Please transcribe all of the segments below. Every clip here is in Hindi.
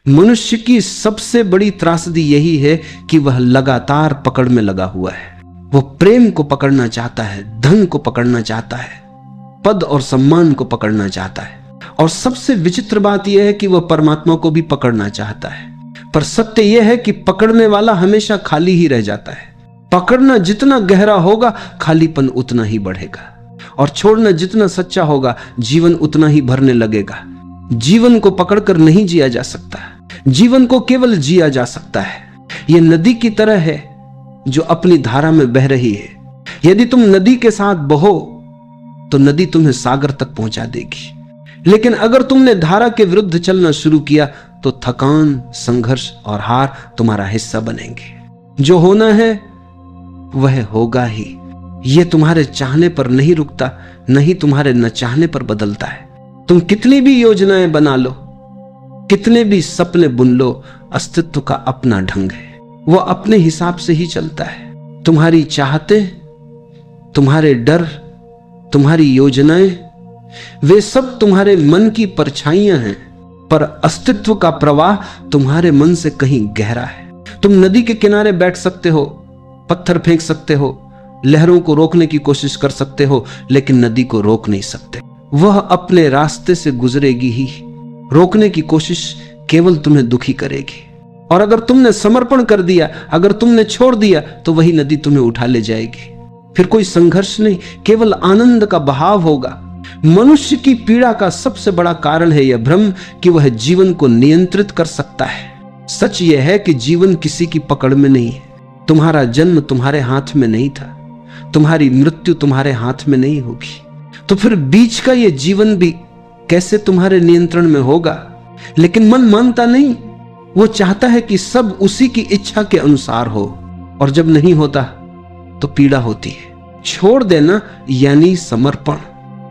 मनुष्य की सबसे बड़ी त्रासदी यही है कि वह लगातार पकड़ में लगा हुआ है। वो प्रेम को पकड़ना चाहता है, धन को पकड़ना चाहता है, पद और सम्मान को पकड़ना चाहता है, और सबसे विचित्र बात यह है कि वह परमात्मा को भी पकड़ना चाहता है। पर सत्य यह है कि पकड़ने वाला हमेशा खाली ही रह जाता है। पकड़ना जितना गहरा होगा, खालीपन उतना ही बढ़ेगा, और छोड़ना जितना सच्चा होगा, जीवन उतना ही भरने लगेगा। जीवन को पकड़कर नहीं जिया जा सकता, जीवन को केवल जिया जा सकता है। यह नदी की तरह है जो अपनी धारा में बह रही है। यदि तुम नदी के साथ बहो तो नदी तुम्हें सागर तक पहुंचा देगी, लेकिन अगर तुमने धारा के विरुद्ध चलना शुरू किया तो थकान, संघर्ष और हार तुम्हारा हिस्सा बनेंगे। जो होना है वह होगा ही। यह तुम्हारे चाहने पर नहीं रुकता, नहीं तुम्हारे न चाहने पर बदलता है। तुम कितनी भी योजनाएं बना लो, कितने भी सपने बुन लो, अस्तित्व का अपना ढंग है। वह अपने हिसाब से ही चलता है। तुम्हारी चाहते, तुम्हारे डर, तुम्हारी योजनाएं, वे सब तुम्हारे मन की परछाइयां हैं, पर अस्तित्व का प्रवाह तुम्हारे मन से कहीं गहरा है। तुम नदी के किनारे बैठ सकते हो, पत्थर फेंक सकते हो, लहरों को रोकने की कोशिश कर सकते हो, लेकिन नदी को रोक नहीं सकते। वह अपने रास्ते से गुजरेगी ही। रोकने की कोशिश केवल तुम्हें दुखी करेगी। और अगर तुमने समर्पण कर दिया, अगर तुमने छोड़ दिया, तो वही नदी तुम्हें उठा ले जाएगी। फिर कोई संघर्ष नहीं, केवल आनंद का बहाव होगा। मनुष्य की पीड़ा का सबसे बड़ा कारण है यह भ्रम कि वह जीवन को नियंत्रित कर सकता है। सच यह है कि जीवन किसी की पकड़ में नहीं है। तुम्हारा जन्म तुम्हारे हाथ में नहीं था, तुम्हारी मृत्यु तुम्हारे हाथ में नहीं होगी, तो फिर बीच का यह जीवन भी कैसे तुम्हारे नियंत्रण में होगा? लेकिन मन मानता नहीं। वो चाहता है कि सब उसी की इच्छा के अनुसार हो, और जब नहीं होता तो पीड़ा होती है। छोड़ देना यानी समर्पण।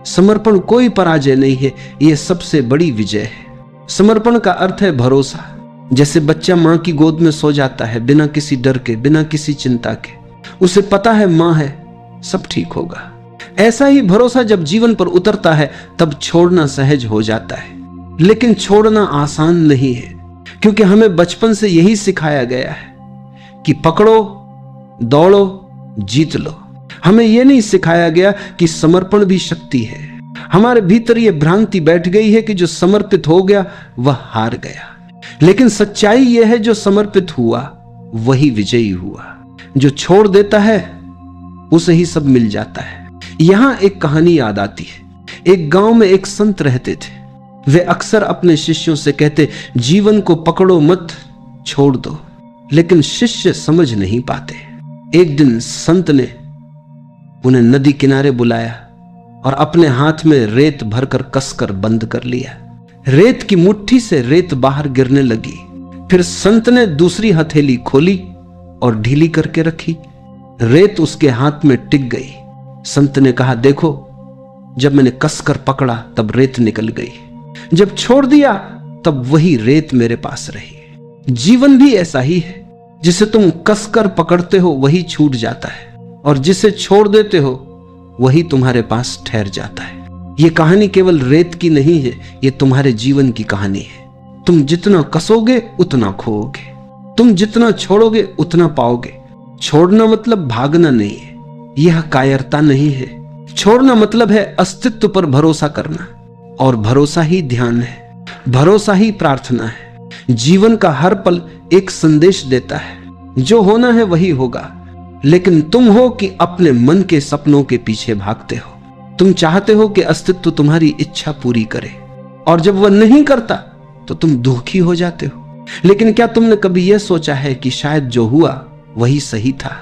समर्पण कोई पराजय नहीं है, यह सबसे बड़ी विजय है। समर्पण का अर्थ है भरोसा। जैसे बच्चा मां की गोद में सो जाता है बिना किसी डर के, बिना किसी चिंता के। उसे पता है मां है, सब ठीक होगा। ऐसा ही भरोसा जब जीवन पर उतरता है तब छोड़ना सहज हो जाता है। लेकिन छोड़ना आसान नहीं है, क्योंकि हमें बचपन से यही सिखाया गया है कि पकड़ो, दौड़ो, जीत लो। हमें यह नहीं सिखाया गया कि समर्पण भी शक्ति है। हमारे भीतर यह भ्रांति बैठ गई है कि जो समर्पित हो गया वह हार गया। लेकिन सच्चाई यह है, जो समर्पित हुआ वही विजयी हुआ। जो छोड़ देता है उसे ही सब मिल जाता है। यहां एक कहानी याद आती है। एक गांव में एक संत रहते थे। वे अक्सर अपने शिष्यों से कहते, जीवन को पकड़ो मत, छोड़ दो। लेकिन शिष्य समझ नहीं पाते। एक दिन संत ने उन्हें नदी किनारे बुलाया और अपने हाथ में रेत भरकर कसकर बंद कर लिया। रेत की मुट्ठी से रेत बाहर गिरने लगी। फिर संत ने दूसरी हथेली खोली और ढीली करके रखी। रेत उसके हाथ में टिक गई। संत ने कहा, देखो, जब मैंने कसकर पकड़ा तब रेत निकल गई, जब छोड़ दिया तब वही रेत मेरे पास रही। जीवन भी ऐसा ही है। जिसे तुम कसकर पकड़ते हो वही छूट जाता है, और जिसे छोड़ देते हो वही तुम्हारे पास ठहर जाता है। यह कहानी केवल रेत की नहीं है, यह तुम्हारे जीवन की कहानी है। तुम जितना कसोगे उतना खोओगे, तुम जितना छोड़ोगे उतना पाओगे। छोड़ना मतलब भागना नहीं है, यह कायरता नहीं है। छोड़ना मतलब है अस्तित्व पर भरोसा करना, और भरोसा ही ध्यान है, भरोसा ही प्रार्थना है। जीवन का हर पल एक संदेश देता है, जो होना है वही होगा। लेकिन तुम हो कि अपने मन के सपनों के पीछे भागते हो। तुम चाहते हो कि अस्तित्व तुम्हारी इच्छा पूरी करे, और जब वह नहीं करता तो तुम दुखी हो जाते हो। लेकिन क्या तुमने कभी यह सोचा है कि शायद जो हुआ वही सही था?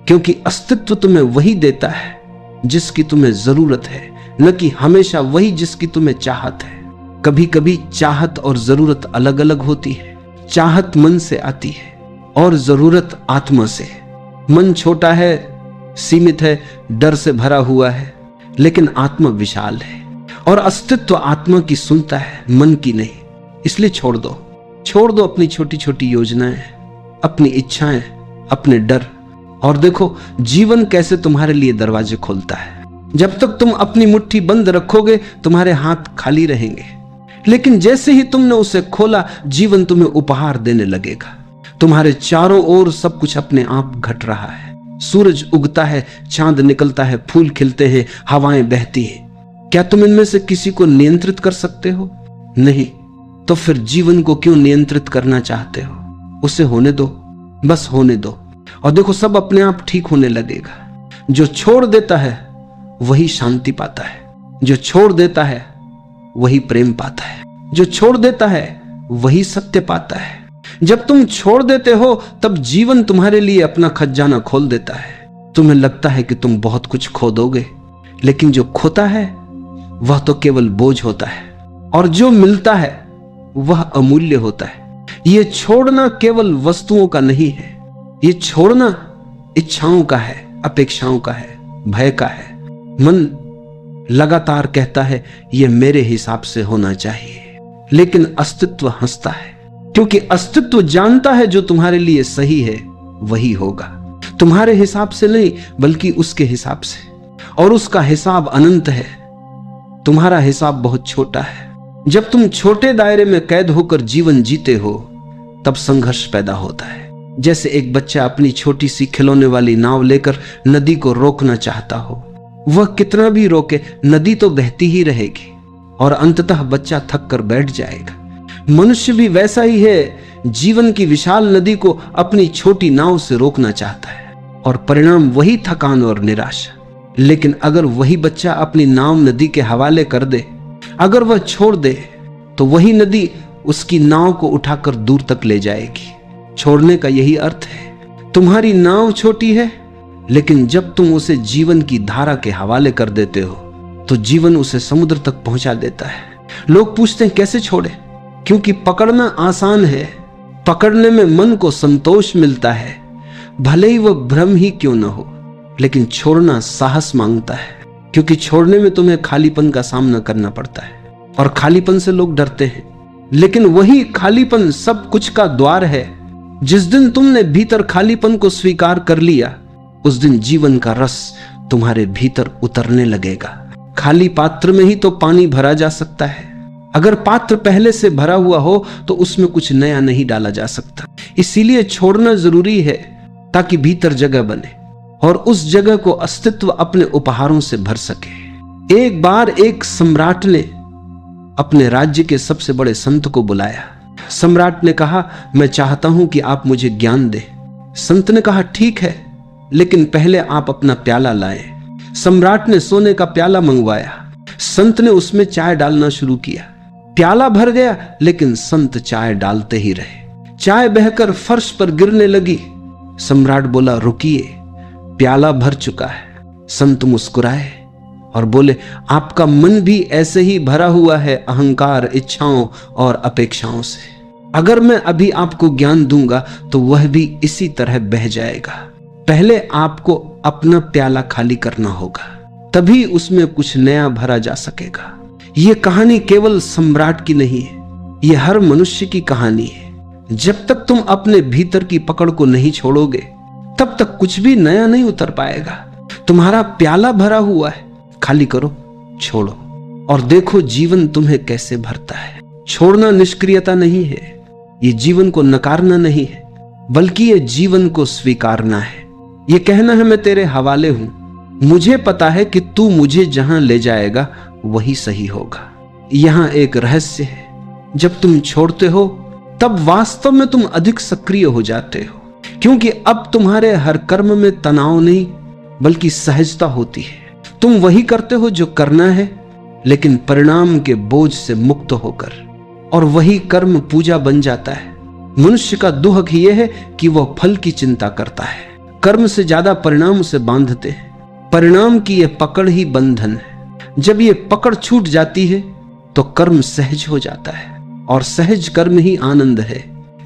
क्योंकि अस्तित्व तुम्हें वही देता है जिसकी तुम्हें जरूरत है, न कि हमेशा वही जिसकी तुम्हें चाहत है। कभी कभी चाहत और जरूरत अलग अलग होती है। चाहत मन से आती है और जरूरत आत्मा से। मन छोटा है, सीमित है, डर से भरा हुआ है, लेकिन आत्मा विशाल है, और अस्तित्व आत्मा की सुनता है, मन की नहीं। इसलिए छोड़ दो अपनी छोटी छोटी योजनाएं, अपनी इच्छाएं, अपने डर, और देखो जीवन कैसे तुम्हारे लिए दरवाजे खोलता है। जब तक तुम अपनी मुट्ठी बंद रखोगे तुम्हारे हाथ खाली रहेंगे, लेकिन जैसे ही तुमने उसे खोला, जीवन तुम्हें उपहार देने लगेगा। तुम्हारे चारों ओर सब कुछ अपने आप घट रहा है। सूरज उगता है, चांद निकलता है, फूल खिलते हैं, हवाएं बहती हैं। क्या तुम इनमें से किसी को नियंत्रित कर सकते हो? नहीं। तो फिर जीवन को क्यों नियंत्रित करना चाहते हो? उसे होने दो, बस होने दो, और देखो सब अपने आप ठीक होने लगेगा। जो छोड़ देता है वही शांति पाता है, जो छोड़ देता है वही प्रेम पाता है, जो छोड़ देता है वही सत्य पाता है। जब तुम छोड़ देते हो तब जीवन तुम्हारे लिए अपना खजाना खोल देता है। तुम्हें लगता है कि तुम बहुत कुछ खो दोगे, लेकिन जो खोता है वह तो केवल बोझ होता है, और जो मिलता है वह अमूल्य होता है। ये छोड़ना केवल वस्तुओं का नहीं है, ये छोड़ना इच्छाओं का है, अपेक्षाओं का है, भय का है। मन लगातार कहता है ये मेरे हिसाब से होना चाहिए, लेकिन अस्तित्व हंसता है, क्योंकि अस्तित्व जानता है जो तुम्हारे लिए सही है वही होगा। तुम्हारे हिसाब से नहीं, बल्कि उसके हिसाब से, और उसका हिसाब अनंत है। तुम्हारा हिसाब बहुत छोटा है। जब तुम छोटे दायरे में कैद होकर जीवन जीते हो तब संघर्ष पैदा होता है। जैसे एक बच्चा अपनी छोटी सी खिलौने वाली नाव लेकर नदी को रोकना चाहता हो। वह कितना भी रोके, नदी तो बहती ही रहेगी और अंततः बच्चा थक कर बैठ जाएगा। मनुष्य भी वैसा ही है, जीवन की विशाल नदी को अपनी छोटी नाव से रोकना चाहता है, और परिणाम वही थकान और निराशा। लेकिन अगर वही बच्चा अपनी नाव नदी के हवाले कर दे, अगर वह छोड़ दे, तो वही नदी उसकी नाव को उठाकर दूर तक ले जाएगी। छोड़ने का यही अर्थ है। तुम्हारी नाव छोटी है, लेकिन जब तुम उसे जीवन की धारा के हवाले कर देते हो तो जीवन उसे समुद्र तक पहुंचा देता है। लोग पूछते हैं कैसे छोड़े? क्योंकि पकड़ना आसान है, पकड़ने में मन को संतोष मिलता है, भले ही वह भ्रम ही क्यों न हो। लेकिन छोड़ना साहस मांगता है, क्योंकि छोड़ने में तुम्हें खालीपन का सामना करना पड़ता है, और खालीपन से लोग डरते हैं। लेकिन वही खालीपन सब कुछ का द्वार है। जिस दिन तुमने भीतर खालीपन को स्वीकार कर लिया, उस दिन जीवन का रस तुम्हारे भीतर उतरने लगेगा। खाली पात्र में ही तो पानी भरा जा सकता है। अगर पात्र पहले से भरा हुआ हो तो उसमें कुछ नया नहीं डाला जा सकता। इसीलिए छोड़ना जरूरी है, ताकि भीतर जगह बने और उस जगह को अस्तित्व अपने उपहारों से भर सके। एक बार एक सम्राट ने अपने राज्य के सबसे बड़े संत को बुलाया। सम्राट ने कहा, मैं चाहता हूं कि आप मुझे ज्ञान दें। संत ने कहा, ठीक है, लेकिन पहले आप अपना प्याला लाएं। सम्राट ने सोने का प्याला मंगवाया। संत ने उसमें चाय डालना शुरू किया। प्याला भर गया, लेकिन संत चाय डालते ही रहे। चाय बहकर फर्श पर गिरने लगी। सम्राट बोला, रुकिए, प्याला भर चुका है। संत मुस्कुराए और बोले, आपका मन भी ऐसे ही भरा हुआ है अहंकार, इच्छाओं और अपेक्षाओं से। अगर मैं अभी आपको ज्ञान दूंगा तो वह भी इसी तरह बह जाएगा। पहले आपको अपना प्याला खाली करना होगा, तभी उसमें कुछ नया भरा जा सकेगा। यह कहानी केवल सम्राट की नहीं है, यह हर मनुष्य की कहानी है। जब तक तुम अपने भीतर की पकड़ को नहीं छोड़ोगे, तब तक कुछ भी नया नहीं उतर पाएगा। तुम्हारा प्याला भरा हुआ है, खाली करो, छोड़ो, और देखो जीवन तुम्हें कैसे भरता है। छोड़ना निष्क्रियता नहीं है, ये जीवन को नकारना नहीं है, बल्कि ये जीवन को स्वीकारना है। ये कहना है, मैं तेरे हवाले हूं, मुझे पता है कि तू मुझे जहां ले जाएगा वही सही होगा। यहां एक रहस्य है, जब तुम छोड़ते हो तब वास्तव में तुम अधिक सक्रिय हो जाते हो, क्योंकि अब तुम्हारे हर कर्म में तनाव नहीं बल्कि सहजता होती है। तुम वही करते हो जो करना है, लेकिन परिणाम के बोझ से मुक्त होकर, और वही कर्म पूजा बन जाता है। मनुष्य का दुख यह है कि वह फल की चिंता करता है, कर्म से ज्यादा परिणाम उसे बांधते हैं। परिणाम की यह पकड़ ही बंधन है। जब यह पकड़ छूट जाती है तो कर्म सहज हो जाता है, और सहज कर्म ही आनंद है।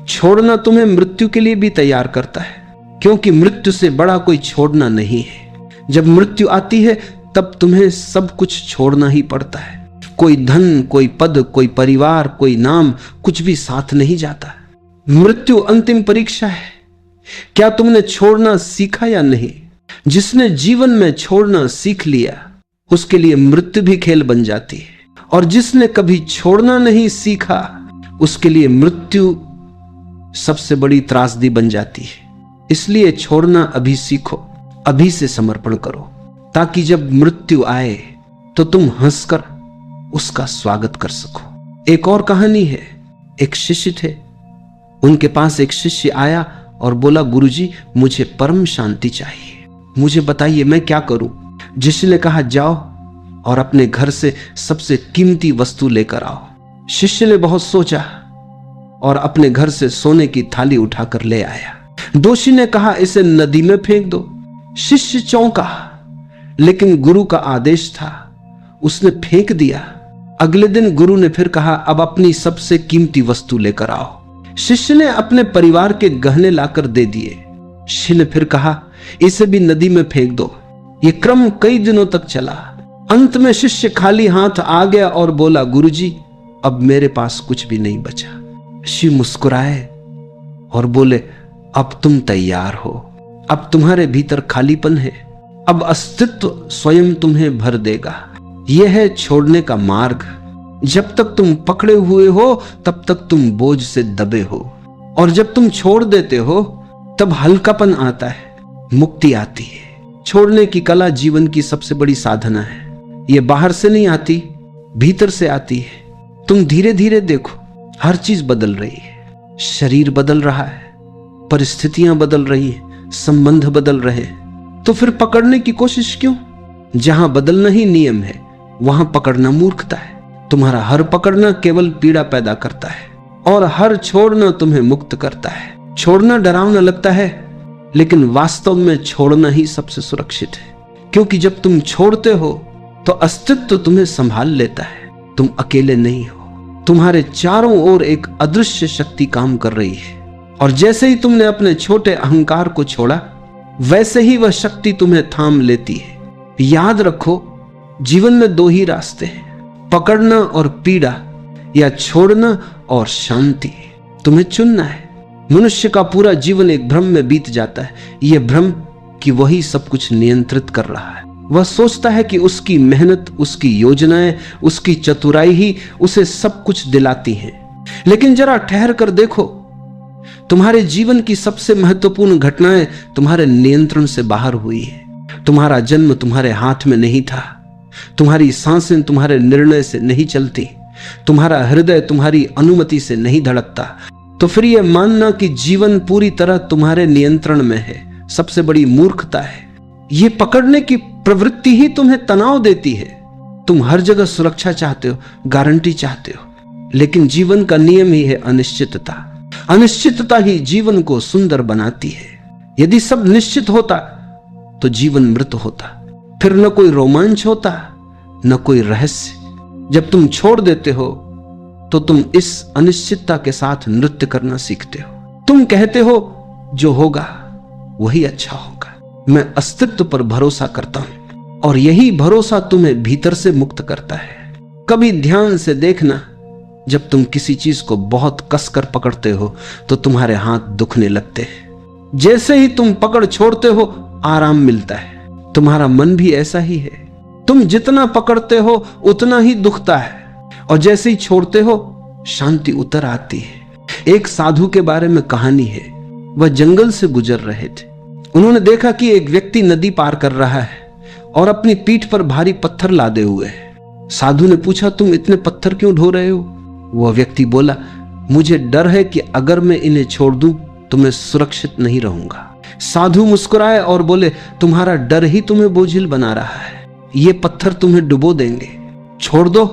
छोड़ना तुम्हें मृत्यु के लिए भी तैयार करता है, क्योंकि मृत्यु से बड़ा कोई छोड़ना नहीं है। जब मृत्यु आती है तब तुम्हें सब कुछ छोड़ना ही पड़ता है। कोई धन, कोई पद, कोई परिवार, कोई नाम, कुछ भी साथ नहीं जाता। मृत्यु अंतिम परीक्षा है। क्या तुमने छोड़ना सीखा या नहीं? जिसने जीवन में छोड़ना सीख लिया, उसके लिए मृत्यु भी खेल बन जाती है, और जिसने कभी छोड़ना नहीं सीखा उसके लिए मृत्यु सबसे बड़ी त्रासदी बन जाती है। इसलिए छोड़ना अभी सीखो, अभी से समर्पण करो, ताकि जब मृत्यु आए तो तुम हंसकर उसका स्वागत कर सको। एक और कहानी है। एक शिष्य थे, उनके पास एक शिष्य आया और बोला, गुरुजी मुझे परम शांति चाहिए, मुझे बताइए मैं क्या करूं। शिष्य ने कहा, जाओ और अपने घर से सबसे कीमती वस्तु लेकर आओ। शिष्य ने बहुत सोचा और अपने घर से सोने की थाली उठाकर ले आया। दोषी ने कहा, इसे नदी में फेंक दो। शिष्य चौंका, लेकिन गुरु का आदेश था, उसने फेंक दिया। अगले दिन गुरु ने फिर कहा, अब अपनी सबसे कीमती वस्तु लेकर आओ। शिष्य ने अपने परिवार के गहने लाकर दे दिए। शिष्य ने फिर कहा, इसे भी नदी में फेंक दो। ये क्रम कई दिनों तक चला। अंत में शिष्य खाली हाथ आ गया और बोला, गुरुजी अब मेरे पास कुछ भी नहीं बचा। शिष्य मुस्कुराए और बोले, अब तुम तैयार हो, अब तुम्हारे भीतर खालीपन है, अब अस्तित्व स्वयं तुम्हें भर देगा। यह है छोड़ने का मार्ग। जब तक तुम पकड़े हुए हो तब तक तुम बोझ से दबे हो, और जब तुम छोड़ देते हो तब हल्कापन आता है, मुक्ति आती है। छोड़ने की कला जीवन की सबसे बड़ी साधना है। यह बाहर से नहीं आती, भीतर से आती है। तुम धीरे धीरे देखो, हर चीज बदल रही है। शरीर बदल रहा है, परिस्थितियां बदल रही हैं, संबंध बदल रहे हैं। तो फिर पकड़ने की कोशिश क्यों? जहां बदलना ही नियम है वहां पकड़ना मूर्खता है। तुम्हारा हर पकड़ना केवल पीड़ा पैदा करता है और हर छोड़ना तुम्हें मुक्त करता है। छोड़ना डरावना लगता है, लेकिन वास्तव में छोड़ना ही सबसे सुरक्षित है, क्योंकि जब तुम छोड़ते हो तो अस्तित्व तुम्हें संभाल लेता है। तुम अकेले नहीं हो, तुम्हारे चारों ओर एक अदृश्य शक्ति काम कर रही है, और जैसे ही तुमने अपने छोटे अहंकार को छोड़ा वैसे ही वह शक्ति तुम्हें थाम लेती है। याद रखो, जीवन में दो ही रास्ते हैं, पकड़ना और पीड़ा, या छोड़ना और शांति। तुम्हें चुनना है। मनुष्य का पूरा जीवन एक भ्रम में बीत जाता है, यह भ्रम कि वही सब कुछ नियंत्रित कर रहा है। वह सोचता है कि उसकी मेहनत, उसकी योजनाएं, उसकी चतुराई ही उसे सब कुछ दिलाती हैं। लेकिन जरा ठहर कर देखो, तुम्हारे जीवन की सबसे महत्वपूर्ण घटनाएं तुम्हारे नियंत्रण से बाहर हुई है। तुम्हारा जन्म तुम्हारे हाथ में नहीं था, तुम्हारी सांसें तुम्हारे निर्णय से नहीं चलती, तुम्हारा हृदय तुम्हारी अनुमति से नहीं धड़कता। तो फिर यह मानना कि जीवन पूरी तरह तुम्हारे नियंत्रण में है सबसे बड़ी मूर्खता है। यह पकड़ने की प्रवृत्ति ही तुम्हें तनाव देती है। तुम हर जगह सुरक्षा चाहते हो, गारंटी चाहते हो, लेकिन जीवन का नियम ही है अनिश्चितता। अनिश्चितता ही जीवन को सुंदर बनाती है। यदि सब निश्चित होता तो जीवन मृत होता, फिर न कोई रोमांच होता न कोई रहस्य। जब तुम छोड़ देते हो तो तुम इस अनिश्चितता के साथ नृत्य करना सीखते हो। तुम कहते हो जो होगा वही अच्छा होगा। मैं अस्तित्व पर भरोसा करता हूं, और यही भरोसा तुम्हें भीतर से मुक्त करता है। कभी ध्यान से देखना, जब तुम किसी चीज को बहुत कसकर पकड़ते हो तो तुम्हारे हाथ दुखने लगते हैं। जैसे ही तुम पकड़ छोड़ते हो आराम मिलता है। तुम्हारा मन भी ऐसा ही है। तुम जितना पकड़ते हो उतना ही दुखता है, और जैसे ही छोड़ते हो शांति उतर आती है। एक साधु के बारे में कहानी है। वह जंगल से गुजर रहे थे। उन्होंने देखा कि एक व्यक्ति नदी पार कर रहा है और अपनी पीठ पर भारी पत्थर लादे हुए है। साधु ने पूछा, तुम इतने पत्थर क्यों ढो रहे हो? वह व्यक्ति बोला, मुझे डर है कि अगर मैं इन्हें छोड़ दूं तो मैं सुरक्षित नहीं रहूंगा। साधु मुस्कुराए और बोले, तुम्हारा डर ही तुम्हें बोझिल बना रहा है। ये पत्थर तुम्हें डुबो देंगे, छोड़ दो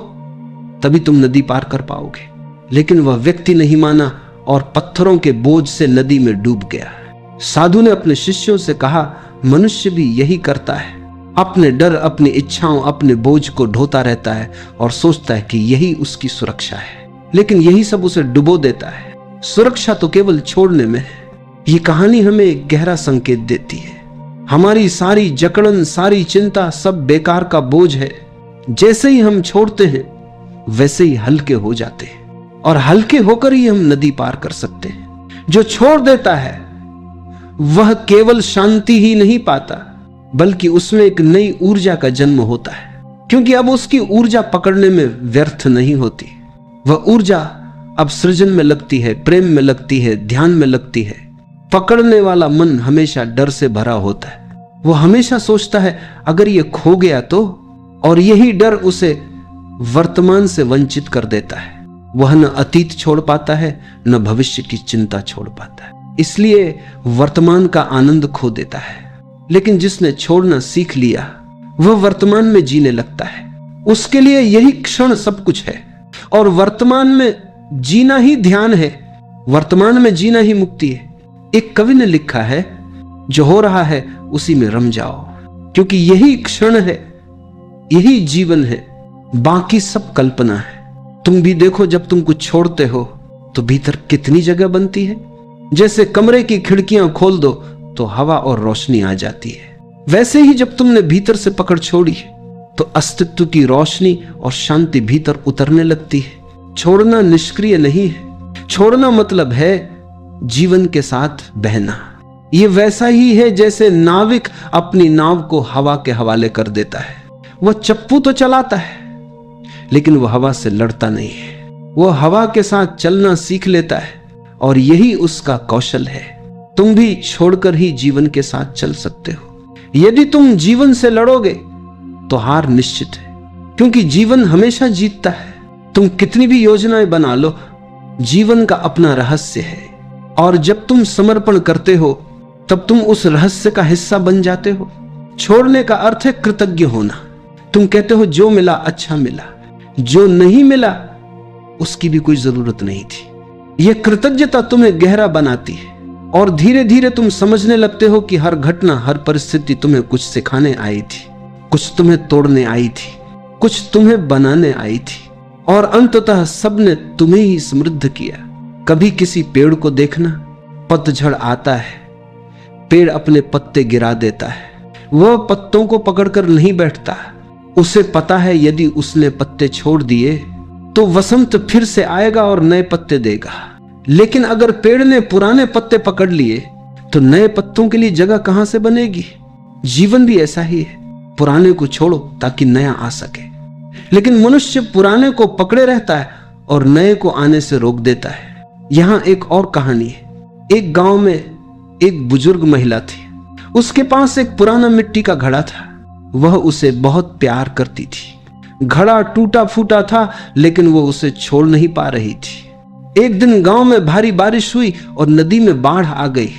तभी तुम नदी पार कर पाओगे। लेकिन वह व्यक्ति नहीं माना और पत्थरों के बोझ से नदी में डूब गया। साधु ने अपने शिष्यों से कहा, मनुष्य भी यही करता है। अपने डर, अपनी इच्छाओं, अपने बोझ को ढोता रहता है और सोचता है कि यही उसकी सुरक्षा है, लेकिन यही सब उसे डुबो देता है। सुरक्षा तो केवल छोड़ने में है। ये कहानी हमें एक गहरा संकेत देती है। हमारी सारी जकड़न, सारी चिंता सब बेकार का बोझ है। जैसे ही हम छोड़ते हैं वैसे ही हल्के हो जाते हैं, और हल्के होकर ही हम नदी पार कर सकते हैं। जो छोड़ देता है वह केवल शांति ही नहीं पाता, बल्कि उसमें एक नई ऊर्जा का जन्म होता है। क्योंकि अब उसकी ऊर्जा पकड़ने में व्यर्थ नहीं होती। वह ऊर्जा अब सृजन में लगती है, प्रेम में लगती है, ध्यान में लगती है। पकड़ने वाला मन हमेशा डर से भरा होता है। वो हमेशा सोचता है अगर ये खो गया तो, और यही डर उसे वर्तमान से वंचित कर देता है। वह न अतीत छोड़ पाता है, न भविष्य की चिंता छोड़ पाता है, इसलिए वर्तमान का आनंद खो देता है। लेकिन जिसने छोड़ना सीख लिया वह वर्तमान में जीने लगता है। उसके लिए यही क्षण सब कुछ है, और वर्तमान में जीना ही ध्यान है, वर्तमान में जीना ही मुक्ति है। एक कवि ने लिखा है, जो हो रहा है उसी में रम जाओ, क्योंकि यही क्षण है, यही जीवन है, बाकी सब कल्पना है। तुम भी देखो, जब तुम कुछ छोड़ते हो तो भीतर कितनी जगह बनती है। जैसे कमरे की खिड़कियां खोल दो तो हवा और रोशनी आ जाती है, वैसे ही जब तुमने भीतर से पकड़ छोड़ी तो अस्तित्व की रोशनी और शांति भीतर उतरने लगती है। छोड़ना निष्क्रिय नहीं है, छोड़ना मतलब है जीवन के साथ बहना। यह वैसा ही है जैसे नाविक अपनी नाव को हवा के हवाले कर देता है। वह चप्पू तो चलाता है, लेकिन वह हवा से लड़ता नहीं है। वह हवा के साथ चलना सीख लेता है, और यही उसका कौशल है। तुम भी छोड़कर ही जीवन के साथ चल सकते हो। यदि तुम जीवन से लड़ोगे तो हार निश्चित है, क्योंकि जीवन हमेशा जीतता है। तुम कितनी भी योजनाएं बना लो, जीवन का अपना रहस्य है, और जब तुम समर्पण करते हो तब तुम उस रहस्य का हिस्सा बन जाते हो। छोड़ने का अर्थ है कृतज्ञ होना। तुम कहते हो जो मिला अच्छा मिला, जो नहीं मिला उसकी भी कोई जरूरत नहीं थी। यह कृतज्ञता तुम्हें गहरा बनाती है, और धीरे धीरे तुम समझने लगते हो कि हर घटना, हर परिस्थिति तुम्हें कुछ सिखाने आई थी, कुछ तुम्हें तोड़ने आई थी, कुछ तुम्हें बनाने आई थी, और अंततः सबने तुम्हें ही समृद्ध किया। कभी किसी पेड़ को देखना, पतझड़ आता है, पेड़ अपने पत्ते गिरा देता है। वह पत्तों को पकड़कर नहीं बैठता, उसे पता है यदि उसने पत्ते छोड़ दिए तो वसंत फिर से आएगा और नए पत्ते देगा। लेकिन अगर पेड़ ने पुराने पत्ते पकड़ लिए तो नए पत्तों के लिए जगह कहां से बनेगी। जीवन भी ऐसा ही है, पुराने को छोड़ो ताकि नया आ सके। लेकिन मनुष्य पुराने को पकड़े रहता है और नए को आने से रोक देता है। यहां एक और कहानी है। एक गांव में एक बुजुर्ग महिला थी। उसके पास एक पुराना मिट्टी का घड़ा था। वह उसे बहुत प्यार करती थी। घड़ा टूटा फूटा था, लेकिन वो उसे छोड़ नहीं पा रही थी। एक दिन गांव में भारी बारिश हुई और नदी में बाढ़ आ गई।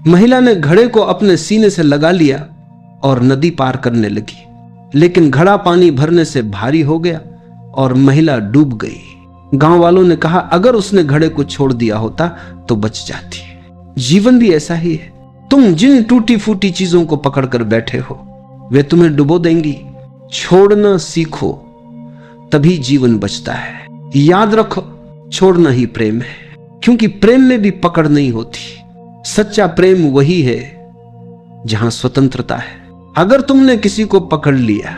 महिला ने घड़े को अपने सीने से लगा लिया और नदी पार करने लगी, लेकिन घड़ा पानी भरने से भारी हो गया और महिला डूब गई। गांव वालों ने कहा अगर उसने घड़े को छोड़ दिया होता तो बच जाती। जीवन भी ऐसा ही है। तुम जिन टूटी फूटी चीजों को पकड़कर बैठे हो वे तुम्हें डुबो देंगी। छोड़ना सीखो, तभी जीवन बचता है। याद रखो, छोड़ना ही प्रेम है, क्योंकि प्रेम में भी पकड़ नहीं होती। सच्चा प्रेम वही है जहां स्वतंत्रता है। अगर तुमने किसी को पकड़ लिया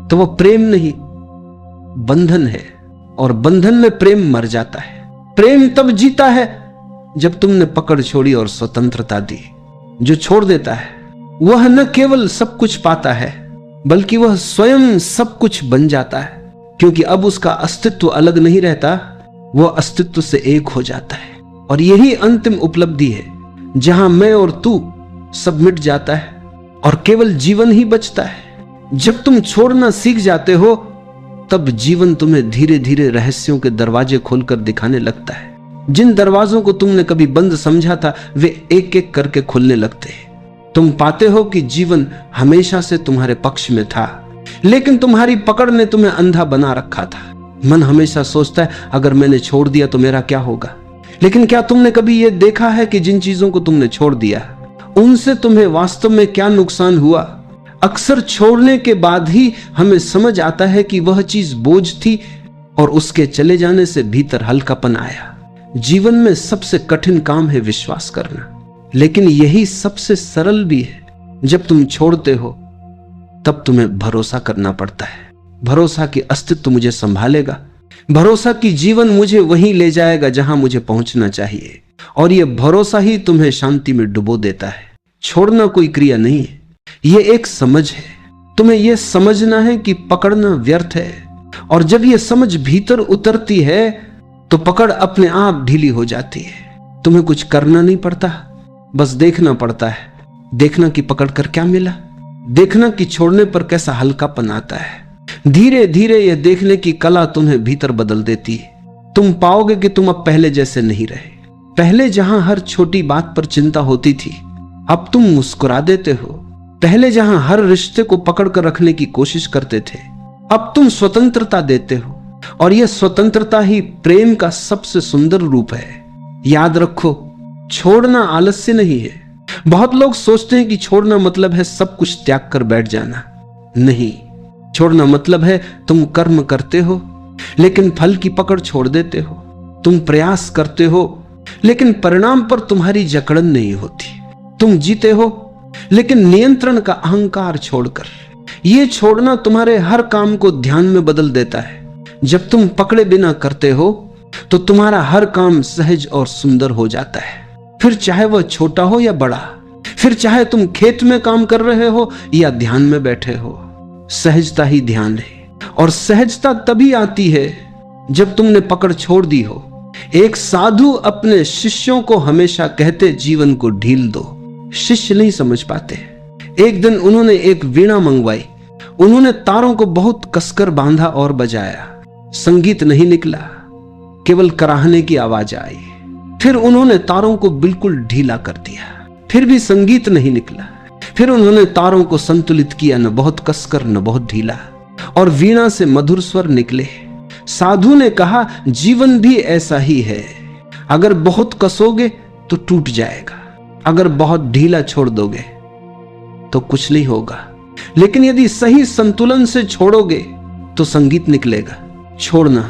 तो वह प्रेम नहीं, बंधन है, और बंधन में प्रेम मर जाता है। प्रेम तब जीता है जब तुमने पकड़ छोड़ी और स्वतंत्रता दी। जो छोड़ देता है वह न केवल सब कुछ पाता है, बल्कि वह स्वयं सब कुछ बन जाता है, क्योंकि अब उसका अस्तित्व अलग नहीं रहता, वह अस्तित्व से एक हो जाता है। और यही अंतिम उपलब्धि है जहां मैं और तू सब मिट जाता है और केवल जीवन ही बचता है। जब तुम छोड़ना सीख जाते हो तब जीवन तुम्हें धीरे धीरे रहस्यों के दरवाजे खोलकर दिखाने लगता है। जिन दरवाजों को तुमने कभी बंद समझा था वे एक एक करके खुलने लगते हैं। तुम पाते हो कि जीवन हमेशा से तुम्हारे पक्ष में था, लेकिन तुम्हारी पकड़ ने तुम्हें अंधा बना रखा था। मन हमेशा सोचता है अगर मैंने छोड़ दिया तो मेरा क्या होगा। लेकिन क्या तुमने कभी यह देखा है कि जिन चीजों को तुमने छोड़ दिया उनसे तुम्हें वास्तव में क्या नुकसान हुआ? अक्सर छोड़ने के बाद ही हमें समझ आता है कि वह चीज बोझ थी और उसके चले जाने से भीतर हल्कापन आया। जीवन में सबसे कठिन काम है विश्वास करना, लेकिन यही सबसे सरल भी है। जब तुम छोड़ते हो तब तुम्हें भरोसा करना पड़ता है। भरोसा कि अस्तित्व मुझे संभालेगा, भरोसा कि जीवन मुझे वहीं ले जाएगा जहां मुझे पहुंचना चाहिए, और यह भरोसा ही तुम्हें शांति में डुबो देता है। छोड़ना कोई क्रिया नहीं है, यह एक समझ है। तुम्हें यह समझना है कि पकड़ना व्यर्थ है, और जब यह समझ भीतर उतरती है तो पकड़ अपने आप ढीली हो जाती है। तुम्हें कुछ करना नहीं पड़ता, बस देखना पड़ता है। देखना कि पकड़ कर क्या मिला, देखना कि छोड़ने पर कैसा हल्कापन आता है। धीरे धीरे यह देखने की कला तुम्हें भीतर बदल देती है। तुम पाओगे कि तुम अब पहले जैसे नहीं रहे। पहले जहां हर छोटी बात पर चिंता होती थी, अब तुम मुस्कुरा देते हो। पहले जहां हर रिश्ते को पकड़ कर रखने की कोशिश करते थे, अब तुम स्वतंत्रता देते हो, और यह स्वतंत्रता ही प्रेम का सबसे सुंदर रूप है। याद रखो, छोड़ना आलस्य नहीं है। बहुत लोग सोचते हैं कि छोड़ना मतलब है सब कुछ त्याग कर बैठ जाना। नहीं, छोड़ना मतलब है तुम कर्म करते हो लेकिन फल की पकड़ छोड़ देते हो। तुम प्रयास करते हो लेकिन परिणाम पर तुम्हारी जकड़न नहीं होती। तुम जीते हो लेकिन नियंत्रण का अहंकार छोड़कर। यह छोड़ना तुम्हारे हर काम को ध्यान में बदल देता है। जब तुम पकड़े बिना करते हो तो तुम्हारा हर काम सहज और सुंदर हो जाता है। फिर चाहे वह छोटा हो या बड़ा, फिर चाहे तुम खेत में काम कर रहे हो या ध्यान में बैठे हो, सहजता ही ध्यान है। और सहजता तभी आती है जब तुमने पकड़ छोड़ दी हो। एक साधु अपने शिष्यों को हमेशा कहते, जीवन को ढील दो। शिष्य नहीं समझ पाते। एक दिन उन्होंने एक वीणा मंगवाई। उन्होंने तारों को बहुत कसकर बांधा और बजाया। संगीत नहीं निकला, केवल कराहने की आवाज आई। फिर उन्होंने तारों को बिल्कुल ढीला कर दिया, फिर भी संगीत नहीं निकला। फिर उन्होंने तारों को संतुलित किया, न बहुत कसकर न बहुत ढीला, और वीणा से मधुर स्वर निकले। साधु ने कहा, जीवन भी ऐसा ही है। अगर बहुत कसोगे तो टूट जाएगा, अगर बहुत ढीला छोड़ दोगे तो कुछ नहीं होगा। लेकिन यदि सही संतुलन से छोड़ोगे तो संगीत निकलेगा। छोड़ना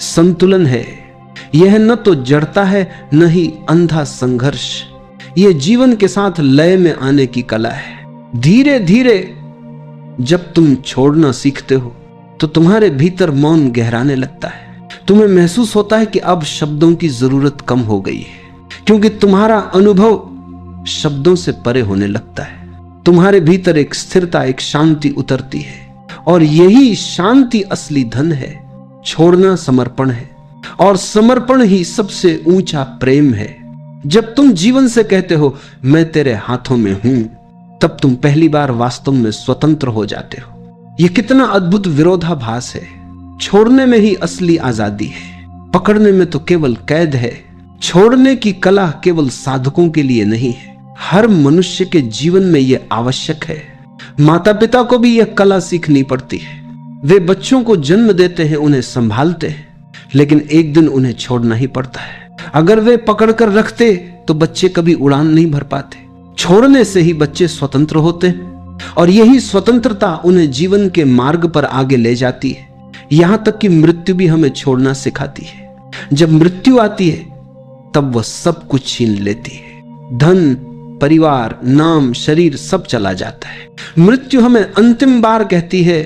संतुलन है। यह न तो जड़ता है न ही अंधा संघर्ष। यह जीवन के साथ लय में आने की कला है। धीरे धीरे जब तुम छोड़ना सीखते हो तो तुम्हारे भीतर मौन गहराने लगता है। तुम्हें महसूस होता है कि अब शब्दों की जरूरत कम हो गई है, क्योंकि तुम्हारा अनुभव शब्दों से परे होने लगता है। तुम्हारे भीतर एक स्थिरता, एक शांति उतरती है, और यही शांति असली धन है। छोड़ना समर्पण है, और समर्पण ही सबसे ऊंचा प्रेम है। जब तुम जीवन से कहते हो, मैं तेरे हाथों में हूं, तब तुम पहली बार वास्तव में स्वतंत्र हो जाते हो। यह कितना अद्भुत विरोधाभास है। छोड़ने में ही असली आजादी है, पकड़ने में तो केवल कैद है। छोड़ने की कला केवल साधकों के लिए नहीं है, हर मनुष्य के जीवन में यह आवश्यक है। माता पिता को भी यह कला सीखनी पड़ती है। वे बच्चों को जन्म देते हैं, उन्हें संभालते हैं, लेकिन एक दिन उन्हें छोड़ना ही पड़ता है। अगर वे पकड़कर रखते तो बच्चे कभी उड़ान नहीं भर पाते। छोड़ने से ही बच्चे स्वतंत्र होते हैं, और यही स्वतंत्रता उन्हें जीवन के मार्ग पर आगे ले जाती है। यहां तक कि मृत्यु भी हमें छोड़ना सिखाती है। जब मृत्यु आती है तब वह सब कुछ छीन लेती है। धन, परिवार, नाम, शरीर सब चला जाता है। मृत्यु हमें अंतिम बार कहती है,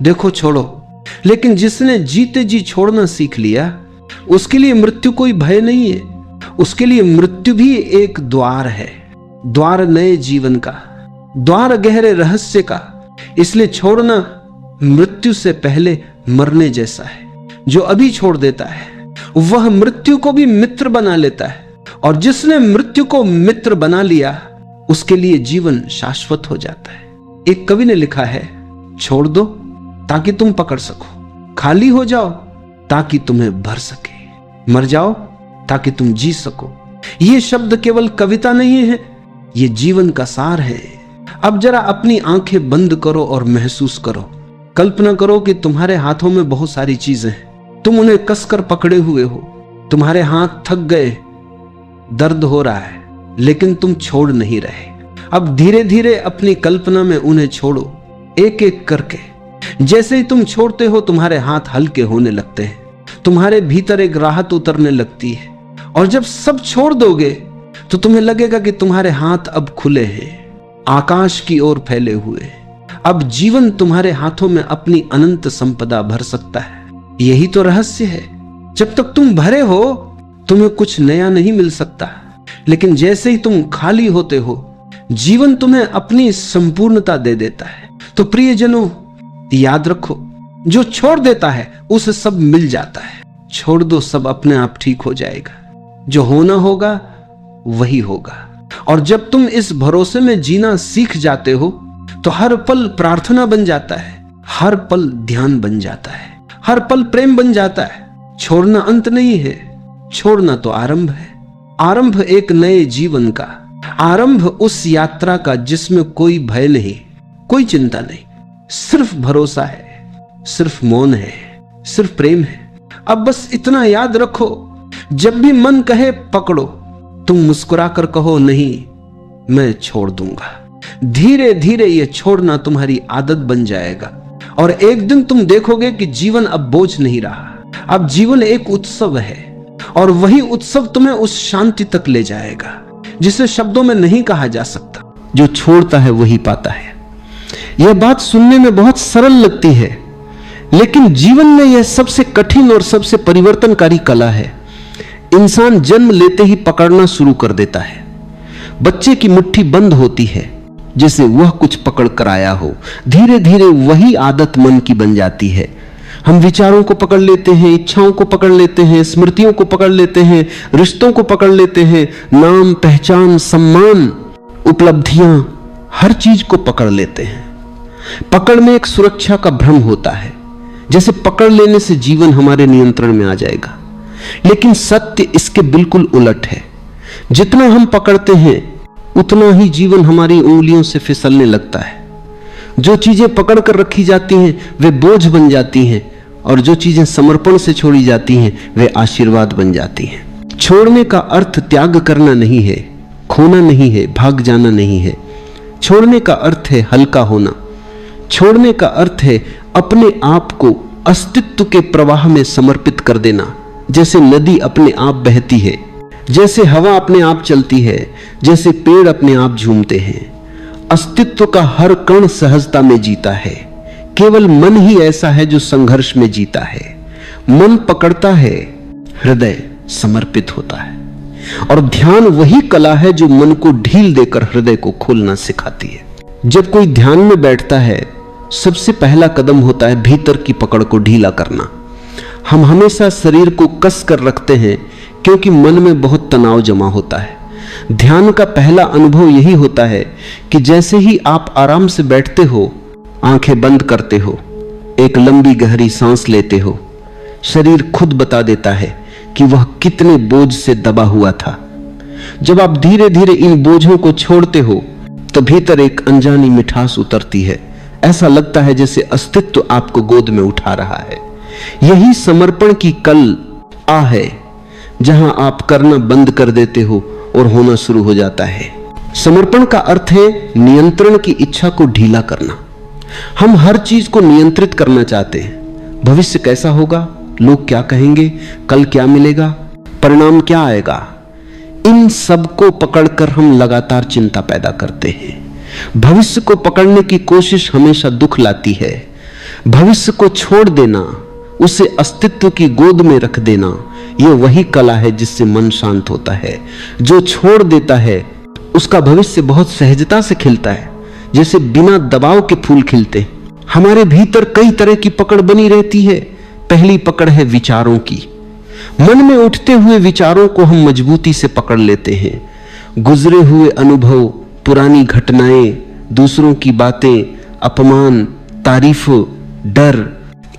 देखो छोड़ो। लेकिन जिसने जीते जी छोड़ना सीख लिया, उसके लिए मृत्यु कोई भय नहीं है। उसके लिए मृत्यु भी एक द्वार है, द्वार नए जीवन का, द्वार गहरे रहस्य का। इसलिए छोड़ना मृत्यु से पहले मरने जैसा है। जो अभी छोड़ देता है वह मृत्यु को भी मित्र बना लेता है, और जिसने मृत्यु को मित्र बना लिया उसके लिए जीवन शाश्वत हो जाता है। एक कवि ने लिखा है, छोड़ दो ताकि तुम पकड़ सको, खाली हो जाओ ताकि तुम्हें भर सके, मर जाओ ताकि तुम जी सको। ये शब्द केवल कविता नहीं है, ये जीवन का सार है। अब जरा अपनी आंखें बंद करो और महसूस करो। कल्पना करो कि तुम्हारे हाथों में बहुत सारी चीजें हैं, तुम उन्हें कसकर पकड़े हुए हो, तुम्हारे हाथ थक गए, दर्द हो रहा है, लेकिन तुम छोड़ नहीं रहे। अब धीरे धीरे अपनी कल्पना में उन्हें छोड़ो, एक एक करके। जैसे ही तुम छोड़ते हो तुम्हारे हाथ हल्के होने लगते हैं, तुम्हारे भीतर एक राहत उतरने लगती है। और जब सब छोड़ दोगे तो तुम्हें लगेगा कि तुम्हारे हाथ अब खुले हैं, आकाश की ओर फैले हुए। अब जीवन तुम्हारे हाथों में अपनी अनंत संपदा भर सकता है। यही तो रहस्य है। जब तक तुम भरे हो तुम्हें कुछ नया नहीं मिल सकता, लेकिन जैसे ही तुम खाली होते हो जीवन तुम्हें अपनी संपूर्णता दे देता है। तो प्रियजनों, याद रखो, जो छोड़ देता है उसे सब मिल जाता है। छोड़ दो, सब अपने आप ठीक हो जाएगा। जो होना होगा वही होगा। और जब तुम इस भरोसे में जीना सीख जाते हो तो हर पल प्रार्थना बन जाता है, हर पल ध्यान बन जाता है, हर पल प्रेम बन जाता है। छोड़ना अंत नहीं है, छोड़ना तो आरंभ है। आरंभ एक नए जीवन का, आरंभ उस यात्रा का जिसमें कोई भय नहीं, कोई चिंता नहीं, सिर्फ भरोसा है, सिर्फ मौन है, सिर्फ प्रेम है। अब बस इतना याद रखो, जब भी मन कहे पकड़ो, तुम मुस्कुराकर कहो नहीं, मैं छोड़ दूंगा। धीरे धीरे ये छोड़ना तुम्हारी आदत बन जाएगा और एक दिन तुम देखोगे कि जीवन अब बोझ नहीं रहा, अब जीवन एक उत्सव है और वही उत्सव तुम्हें उस शांति तक ले जाएगा जिसे शब्दों में नहीं कहा जा सकता। जो छोड़ता है वही पाता है। यह बात सुनने में बहुत सरल लगती है, लेकिन जीवन में यह सबसे कठिन और सबसे परिवर्तनकारी कला है। इंसान जन्म लेते ही पकड़ना शुरू कर देता है। बच्चे की मुट्ठी बंद होती है जैसे वह कुछ पकड़ कर आया हो। धीरे धीरे वही आदत मन की बन जाती है। हम विचारों को पकड़ लेते हैं, इच्छाओं को पकड़ लेते हैं, स्मृतियों को पकड़ लेते हैं, रिश्तों को पकड़ लेते हैं, नाम, पहचान, सम्मान, उपलब्धियां, हर चीज को पकड़ लेते हैं। पकड़ में एक सुरक्षा का भ्रम होता है, जैसे पकड़ लेने से जीवन हमारे नियंत्रण में आ जाएगा। लेकिन सत्य इसके बिल्कुल उलट है। जितना हम पकड़ते हैं उतना ही जीवन हमारी उंगलियों से फिसलने लगता है। जो चीजें पकड़ कर रखी जाती हैं वे बोझ बन जाती हैं और जो चीजें समर्पण से छोड़ी जाती हैं वे आशीर्वाद बन जाती हैं। छोड़ने का अर्थ त्याग करना नहीं है, खोना नहीं है, भाग जाना नहीं है। छोड़ने का अर्थ है हल्का होना। छोड़ने का अर्थ है अपने आप को अस्तित्व के प्रवाह में समर्पित कर देना। जैसे नदी अपने आप बहती है, जैसे हवा अपने आप चलती है, जैसे पेड़ अपने आप झूमते हैं। अस्तित्व का हर कण सहजता में जीता है। केवल मन ही ऐसा है जो संघर्ष में जीता है। मन पकड़ता है, हृदय समर्पित होता है। और ध्यान वही कला है जो मन को ढील देकर हृदय को खोलना सिखाती है। जब कोई ध्यान में बैठता है, सबसे पहला कदम होता है भीतर की पकड़ को ढीला करना। हम हमेशा शरीर को कस कर रखते हैं क्योंकि मन में बहुत तनाव जमा होता है। ध्यान का पहला अनुभव यही होता है कि जैसे ही आप आराम से बैठते हो, आंखें बंद करते हो, एक लंबी गहरी सांस लेते हो, शरीर खुद बता देता है कि वह कितने बोझ से दबा हुआ था। जब आप धीरे धीरे इन बोझों को छोड़ते हो तो भीतर एक अनजानी मिठास उतरती है। ऐसा लगता है जैसे अस्तित्व आपको गोद में उठा रहा है। यही समर्पण की कल आ है, जहां आप करना बंद कर देते हो और होना शुरू हो जाता है। समर्पण का अर्थ है नियंत्रण की इच्छा को ढीला करना। हम हर चीज को नियंत्रित करना चाहते हैं। भविष्य कैसा होगा, लोग क्या कहेंगे, कल क्या मिलेगा, परिणाम क्या आएगा, इन सब को पकड़कर हम लगातार चिंता पैदा करते हैं। भविष्य को पकड़ने की कोशिश हमेशा दुख लाती है। भविष्य को छोड़ देना, उसे अस्तित्व की गोद में रख देना, यह वही कला है जिससे मन शांत होता है। जो छोड़ देता है उसका भविष्य बहुत सहजता से खिलता है, जैसे बिना दबाव के फूल खिलते। हमारे भीतर कई तरह की पकड़ बनी रहती है। पहली पकड़ है विचारों की। मन में उठते हुए विचारों को हम मजबूती से पकड़ लेते हैं। गुजरे हुए अनुभव, पुरानी घटनाएं, दूसरों की बातें, अपमान, तारीफ, डर,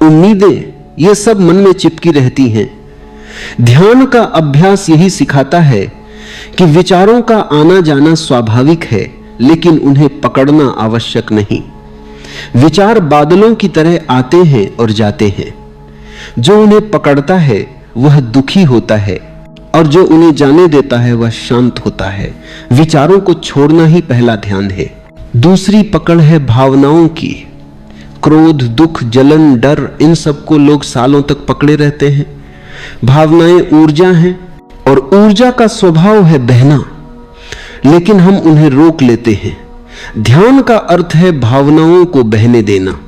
उम्मीदें, ये सब मन में चिपकी रहती हैं। ध्यान का अभ्यास यही सिखाता है कि विचारों का आना जाना स्वाभाविक है, लेकिन उन्हें पकड़ना आवश्यक नहीं। विचार बादलों की तरह आते हैं और जाते हैं। जो उन्हें पकड़ता है वह दुखी होता है और जो उन्हें जाने देता है वह शांत होता है। विचारों को छोड़ना ही पहला ध्यान है। दूसरी पकड़ है भावनाओं की। क्रोध, दुख, जलन, डर, इन सबको लोग सालों तक पकड़े रहते हैं। भावनाएं ऊर्जा हैं और ऊर्जा का स्वभाव है बहना, लेकिन हम उन्हें रोक लेते हैं। ध्यान का अर्थ है भावनाओं को बहने देना।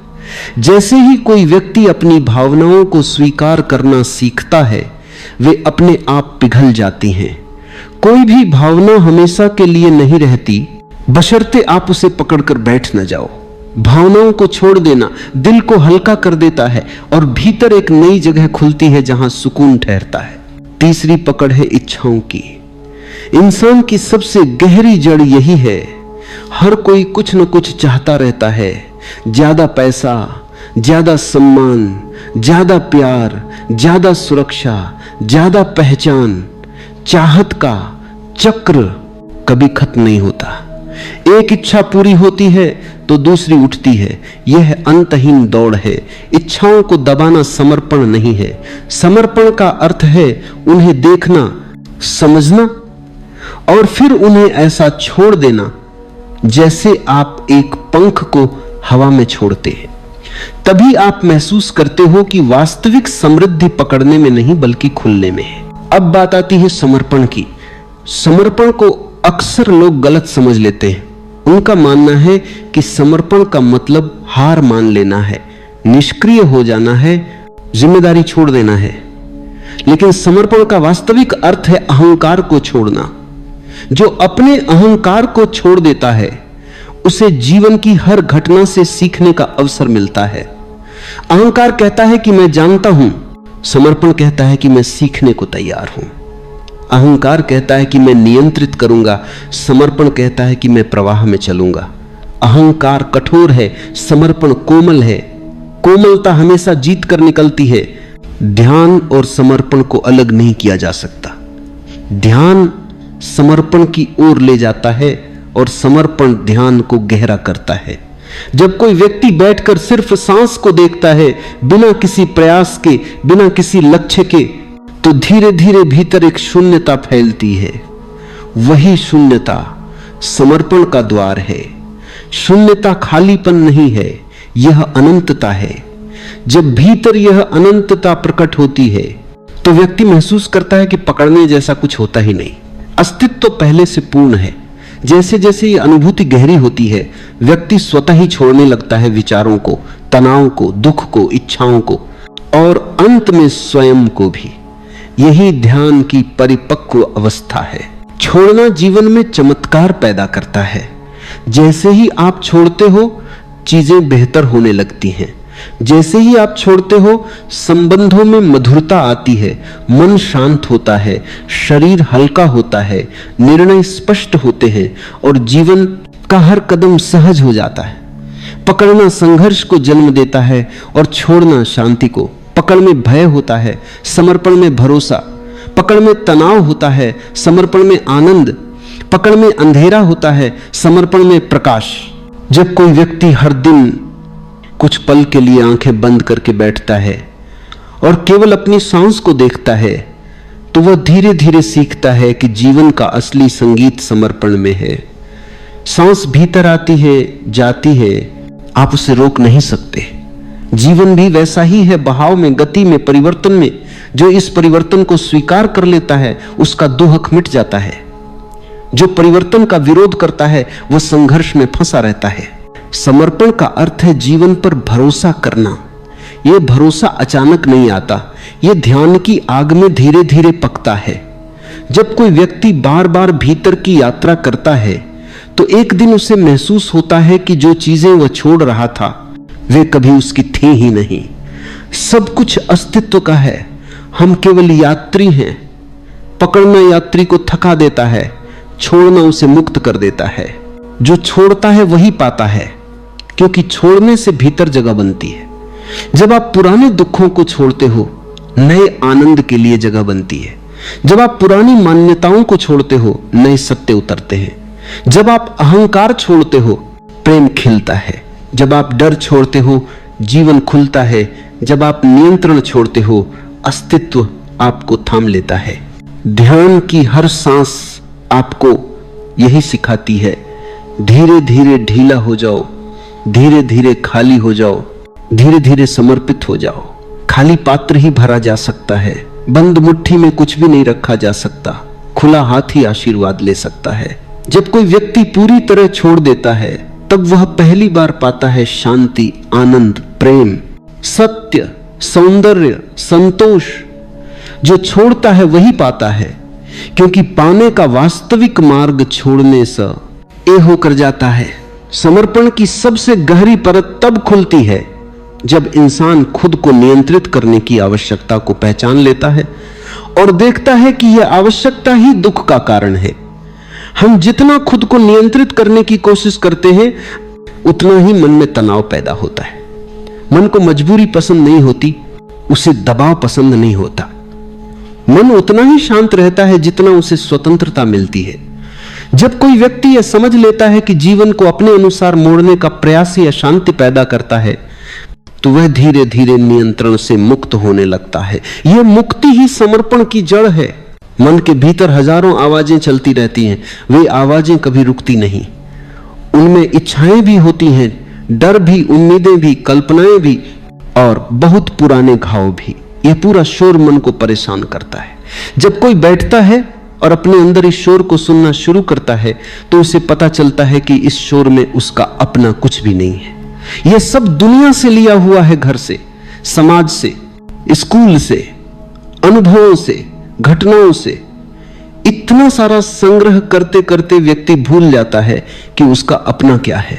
जैसे ही कोई व्यक्ति अपनी भावनाओं को स्वीकार करना सीखता है, वे अपने आप पिघल जाती हैं। कोई भी भावना हमेशा के लिए नहीं रहती, बशर्ते आप उसे पकड़कर बैठ न जाओ। भावनाओं को छोड़ देना दिल को हल्का कर देता है और भीतर एक नई जगह खुलती है जहां सुकून ठहरता है। तीसरी पकड़ है इच्छाओं की। इंसान की सबसे गहरी जड़ यही है। हर कोई कुछ न कुछ चाहता रहता है। ज्यादा पैसा, ज्यादा सम्मान, ज्यादा प्यार, ज्यादा सुरक्षा, ज्यादा पहचान। चाहत का चक्र कभी खत्म नहीं होता। एक इच्छा पूरी होती है तो दूसरी उठती है। यह अंतहीन दौड़ है। इच्छाओं को दबाना समर्पण नहीं है। समर्पण का अर्थ है उन्हें देखना, समझना और फिर उन्हें ऐसा छोड़ देना जैसे आप एक पंख को हवा में छोड़ते हैं। तभी आप महसूस करते हो कि वास्तविक समृद्धि पकड़ने में नहीं बल्कि खुलने में है। अब बात आती है समर्पण की। समर्पण को अक्सर लोग गलत समझ लेते हैं। उनका मानना है कि समर्पण का मतलब हार मान लेना है, निष्क्रिय हो जाना है, जिम्मेदारी छोड़ देना है। लेकिन समर्पण का वास्तविक अर्थ है अहंकार को छोड़ना। जो अपने अहंकार को छोड़ देता है उसे जीवन की हर घटना से सीखने का अवसर मिलता है। अहंकार कहता है कि मैं जानता हूं, समर्पण कहता है कि मैं सीखने को तैयार हूं। अहंकार कहता है कि मैं नियंत्रित करूंगा, समर्पण कहता है कि मैं प्रवाह में चलूंगा। अहंकार कठोर है, समर्पण कोमल है। कोमलता हमेशा जीत कर निकलती है। ध्यान और समर्पण को अलग नहीं किया जा सकता। ध्यान समर्पण की ओर ले जाता है और समर्पण ध्यान को गहरा करता है। जब कोई व्यक्ति बैठकर सिर्फ सांस को देखता है, बिना किसी प्रयास के, बिना किसी लक्ष्य के, तो धीरे धीरे भीतर एक शून्यता फैलती है। वही शून्यता समर्पण का द्वार है। शून्यता खालीपन नहीं है, यह अनंतता है। जब भीतर यह अनंतता प्रकट होती है तो व्यक्ति महसूस करता है कि पकड़ने जैसा कुछ होता ही नहीं। अस्तित्व तो पहले से पूर्ण है। जैसे जैसे ये अनुभूति गहरी होती है, व्यक्ति स्वतः ही छोड़ने लगता है विचारों को, तनाव को, दुख को, इच्छाओं को और अंत में स्वयं को भी। यही ध्यान की परिपक्व अवस्था है। छोड़ना जीवन में चमत्कार पैदा करता है। जैसे ही आप छोड़ते हो चीजें बेहतर होने लगती हैं। जैसे ही आप छोड़ते हो संबंधों में मधुरता आती है, मन शांत होता है, शरीर हल्का होता है, निर्णय स्पष्ट होते हैं और जीवन का हर कदम सहज हो जाता है। पकड़ना संघर्ष को जन्म देता है और छोड़ना शांति को। पकड़ में भय होता है, समर्पण में भरोसा। पकड़ में तनाव होता है, समर्पण में आनंद। पकड़ में अंधेरा होता है, समर्पण में प्रकाश। जब कोई व्यक्ति हर दिन कुछ पल के लिए आंखें बंद करके बैठता है और केवल अपनी सांस को देखता है तो वह धीरे धीरे सीखता है कि जीवन का असली संगीत समर्पण में है। सांस भीतर आती है, जाती है, आप उसे रोक नहीं सकते। जीवन भी वैसा ही है, बहाव में, गति में, परिवर्तन में। जो इस परिवर्तन को स्वीकार कर लेता है उसका दुख मिट जाता है। जो परिवर्तन का विरोध करता है वह संघर्ष में फंसा रहता है। समर्पण का अर्थ है जीवन पर भरोसा करना। यह भरोसा अचानक नहीं आता, यह ध्यान की आग में धीरे धीरे पकता है। जब कोई व्यक्ति बार बार भीतर की यात्रा करता है तो एक दिन उसे महसूस होता है कि जो चीजें वह छोड़ रहा था वे कभी उसकी थी ही नहीं। सब कुछ अस्तित्व का है, हम केवल यात्री हैं। पकड़ना यात्री को थका देता है, छोड़ना उसे मुक्त कर देता है। जो छोड़ता है वही पाता है, क्योंकि छोड़ने से भीतर जगह बनती है। जब आप पुराने दुखों को छोड़ते हो नए आनंद के लिए जगह बनती है। जब आप पुरानी मान्यताओं को छोड़ते हो नए सत्य उतरते हैं। जब आप अहंकार छोड़ते हो प्रेम खिलता है। जब आप डर छोड़ते हो जीवन खुलता है। जब आप नियंत्रण छोड़ते हो अस्तित्व आपको थाम लेता है। ध्यान की हर सांस आपको यही सिखाती है, धीरे धीरे ढीला हो जाओ, धीरे धीरे खाली हो जाओ, धीरे धीरे समर्पित हो जाओ। खाली पात्र ही भरा जा सकता है, बंद मुट्ठी में कुछ भी नहीं रखा जा सकता। खुला हाथ ही आशीर्वाद ले सकता है। जब कोई व्यक्ति पूरी तरह छोड़ देता है तब वह पहली बार पाता है शांति, आनंद, प्रेम, सत्य, सौंदर्य, संतोष। जो छोड़ता है वही पाता है, क्योंकि पाने का वास्तविक मार्ग छोड़ने से ए होकर जाता है। समर्पण की सबसे गहरी परत तब खुलती है जब इंसान खुद को नियंत्रित करने की आवश्यकता को पहचान लेता है और देखता है कि यह आवश्यकता ही दुख का कारण है। हम जितना खुद को नियंत्रित करने की कोशिश करते हैं उतना ही मन में तनाव पैदा होता है। मन को मजबूरी पसंद नहीं होती, उसे दबाव पसंद नहीं होता। मन उतना ही शांत रहता है जितना उसे स्वतंत्रता मिलती है। जब कोई व्यक्ति यह समझ लेता है कि जीवन को अपने अनुसार मोड़ने का प्रयास ही अशांति पैदा करता है तो वह धीरे धीरे नियंत्रण से मुक्त होने लगता है। यह मुक्ति ही समर्पण की जड़ है। मन के भीतर हजारों आवाजें चलती रहती हैं, वे आवाजें कभी रुकती नहीं। उनमें इच्छाएं भी होती हैं, डर भी, उम्मीदें भी, कल्पनाएं भी और बहुत पुराने घाव भी। यह पूरा शोर मन को परेशान करता है। जब कोई बैठता है और अपने अंदर इस शोर को सुनना शुरू करता है तो उसे पता चलता है कि इस शोर में उसका अपना कुछ भी नहीं है। यह सब दुनिया से लिया हुआ है, घर से, समाज से, स्कूल से, अनुभवों से, घटनाओं से। इतना सारा संग्रह करते करते व्यक्ति भूल जाता है कि उसका अपना क्या है।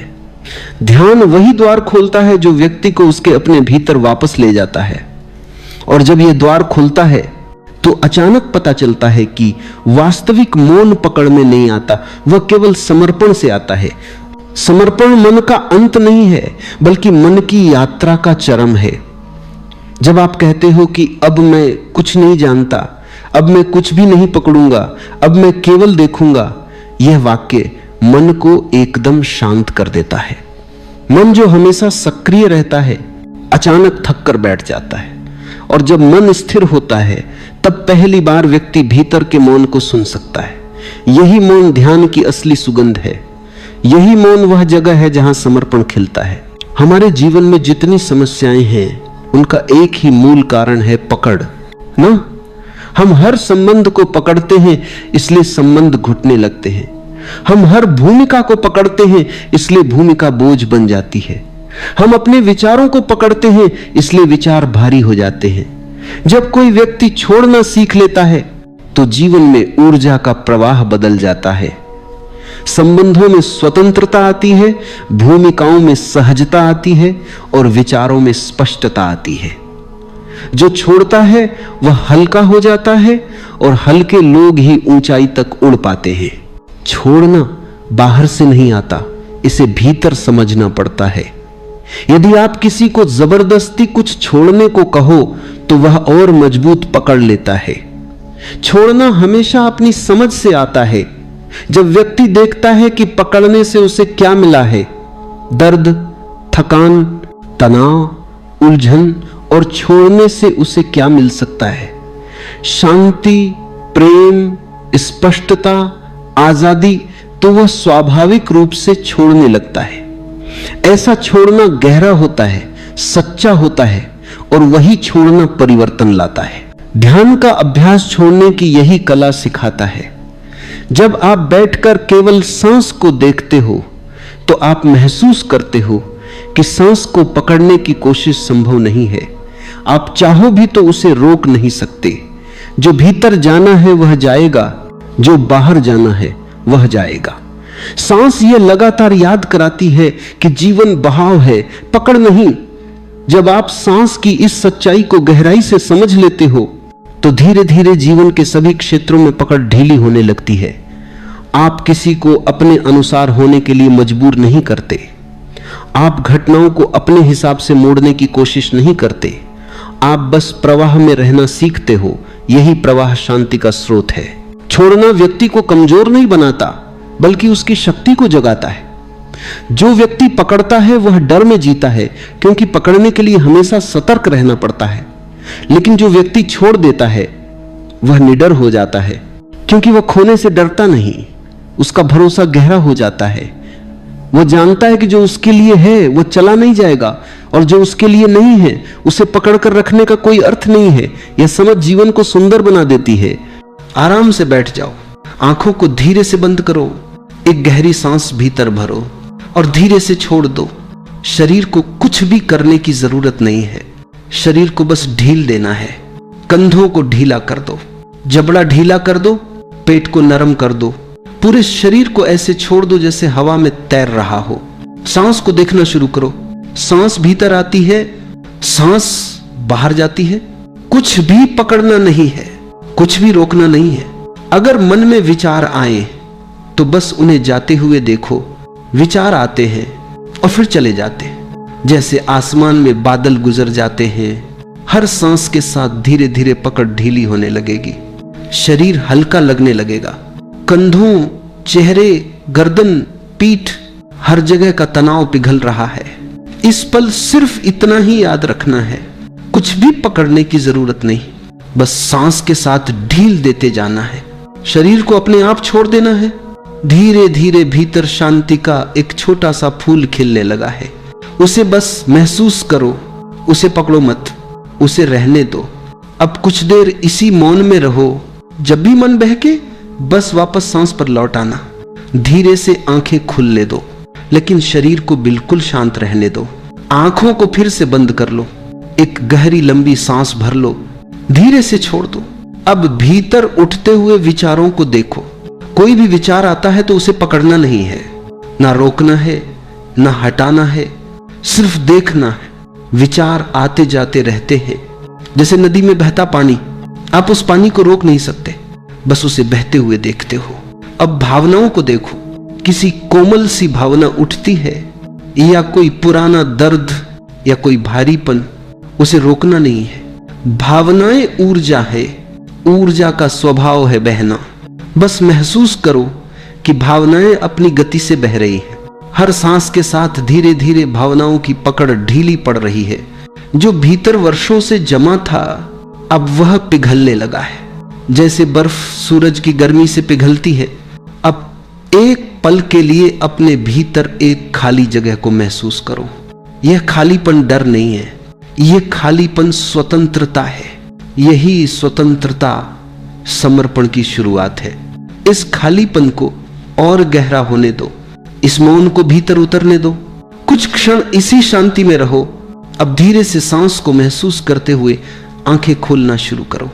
ध्यान वही द्वार खोलता है जो व्यक्ति को उसके अपने भीतर वापस ले जाता है। और जब यह द्वार खुलता है तो अचानक पता चलता है कि वास्तविक मौन पकड़ में नहीं आता, वह केवल समर्पण से आता है। समर्पण मन का अंत नहीं है बल्कि मन की यात्रा का चरम है। जब आप कहते हो कि अब मैं कुछ नहीं जानता, अब मैं कुछ भी नहीं पकड़ूंगा, अब मैं केवल देखूंगा, यह वाक्य मन को एकदम शांत कर देता है। मन जो हमेशा सक्रिय रहता है अचानक थक कर बैठ जाता है। और जब मन स्थिर होता है तब पहली बार व्यक्ति भीतर के मौन को सुन सकता है। यही मौन ध्यान की असली सुगंध है। यही मौन वह जगह है जहां समर्पण खिलता है। हमारे जीवन में जितनी समस्याएं हैं उनका एक ही मूल कारण है पकड़ ना। हम हर संबंध को पकड़ते हैं इसलिए संबंध घुटने लगते हैं। हम हर भूमिका को पकड़ते हैं इसलिए भूमिका बोझ बन जाती है। हम अपने विचारों को पकड़ते हैं इसलिए विचार भारी हो जाते हैं। जब कोई व्यक्ति छोड़ना सीख लेता है तो जीवन में ऊर्जा का प्रवाह बदल जाता है। संबंधों में स्वतंत्रता आती है, भूमिकाओं में सहजता आती है और विचारों में स्पष्टता आती है। जो छोड़ता है वह हल्का हो जाता है और हल्के लोग ही ऊंचाई तक उड़ पाते हैं। छोड़ना बाहर से नहीं आता, इसे भीतर समझना पड़ता है। यदि आप किसी को जबरदस्ती कुछ छोड़ने को कहो तो वह और मजबूत पकड़ लेता है। छोड़ना हमेशा अपनी समझ से आता है। जब व्यक्ति देखता है कि पकड़ने से उसे क्या मिला है, दर्द, थकान, तनाव, उलझन, और छोड़ने से उसे क्या मिल सकता है, शांति, प्रेम, स्पष्टता, आजादी, तो वह स्वाभाविक रूप से छोड़ने लगता है। ऐसा छोड़ना गहरा होता है, सच्चा होता है और वही छोड़ना परिवर्तन लाता है। ध्यान का अभ्यास छोड़ने की यही कला सिखाता है। जब आप बैठकर केवल सांस को देखते हो तो आप महसूस करते हो कि सांस को पकड़ने की कोशिश संभव नहीं है। आप चाहो भी तो उसे रोक नहीं सकते। जो भीतर जाना है वह जाएगा, जो बाहर जाना है वह जाएगा। सांस यह लगातार याद कराती है कि जीवन बहाव है, पकड़ नहीं। जब आप सांस की इस सच्चाई को गहराई से समझ लेते हो तो धीरे धीरे जीवन के सभी क्षेत्रों में पकड़ ढीली होने लगती है। आप किसी को अपने अनुसार होने के लिए मजबूर नहीं करते। आप घटनाओं को अपने हिसाब से मोड़ने की कोशिश नहीं करते। आप बस प्रवाह में रहना सीखते हो। यही प्रवाह शांति का स्रोत है। छोड़ना व्यक्ति को कमजोर नहीं बनाता बल्कि उसकी शक्ति को जगाता है। जो व्यक्ति पकड़ता है वह डर में जीता है क्योंकि पकड़ने के लिए हमेशा सतर्क रहना पड़ता है। लेकिन जो व्यक्ति छोड़ देता है वह निडर हो जाता है क्योंकि वह खोने से डरता नहीं। उसका भरोसा गहरा हो जाता है। वह जानता है कि जो उसके लिए है वह चला नहीं जाएगा और जो उसके लिए नहीं है उसे पकड़कर रखने का कोई अर्थ नहीं है। यह समझ जीवन को सुंदर बना देती है। आराम से बैठ जाओ, आंखों को धीरे से बंद करो, एक गहरी सांस भीतर भरो और धीरे से छोड़ दो। शरीर को कुछ भी करने की जरूरत नहीं है। शरीर को बस ढील देना है। कंधों को ढीला कर दो, जबड़ा ढीला कर दो, पेट को नरम कर दो। पूरे शरीर को ऐसे छोड़ दो जैसे हवा में तैर रहा हो। सांस को देखना शुरू करो। सांस भीतर आती है, सांस बाहर जाती है। कुछ भी पकड़ना नहीं है, कुछ भी रोकना नहीं है। अगर मन में विचार आए तो बस उन्हें जाते हुए देखो। विचार आते हैं और फिर चले जाते हैं, जैसे आसमान में बादल गुजर जाते हैं। हर सांस के साथ धीरे धीरे पकड़ ढीली होने लगेगी, शरीर हल्का लगने लगेगा। कंधों, चेहरे, गर्दन, पीठ, हर जगह का तनाव पिघल रहा है। इस पल सिर्फ इतना ही याद रखना है, कुछ भी पकड़ने की जरूरत नहीं, बस सांस के साथ ढील देते जाना है। शरीर को अपने आप छोड़ देना है। धीरे धीरे भीतर शांति का एक छोटा सा फूल खिलने लगा है। उसे बस महसूस करो, उसे पकड़ो मत, उसे रहने दो। अब कुछ देर इसी मौन में रहो। जब भी मन बहके बस वापस सांस पर लौट आना। धीरे से आंखें खुलने दो, लेकिन शरीर को बिल्कुल शांत रहने दो। आंखों को फिर से बंद कर लो, एक गहरी लंबी सांस भर लो, धीरे से छोड़ दो। अब भीतर उठते हुए विचारों को देखो। कोई भी विचार आता है तो उसे पकड़ना नहीं है, ना रोकना है, ना हटाना है, सिर्फ देखना है। विचार आते जाते रहते हैं, जैसे नदी में बहता पानी। आप उस पानी को रोक नहीं सकते, बस उसे बहते हुए देखते हो। अब भावनाओं को देखो। किसी कोमल सी भावना उठती है, या कोई पुराना दर्द या कोई भारीपन, उसे रोकना नहीं है। भावनाएं ऊर्जा है, ऊर्जा का स्वभाव है बहना। बस महसूस करो कि भावनाएं अपनी गति से बह रही हैं। हर सांस के साथ धीरे धीरे भावनाओं की पकड़ ढीली पड़ रही है। जो भीतर वर्षों से जमा था अब वह पिघलने लगा है, जैसे बर्फ सूरज की गर्मी से पिघलती है। अब एक पल के लिए अपने भीतर एक खाली जगह को महसूस करो। यह खालीपन डर नहीं है, यह खालीपन स्वतंत्रता है। यही स्वतंत्रता समर्पण की शुरुआत है। इस खालीपन को और गहरा होने दो, इस मौन को भीतर उतरने दो। कुछ क्षण इसी शांति में रहो। अब धीरे से सांस को महसूस करते हुए आंखें खोलना शुरू करो।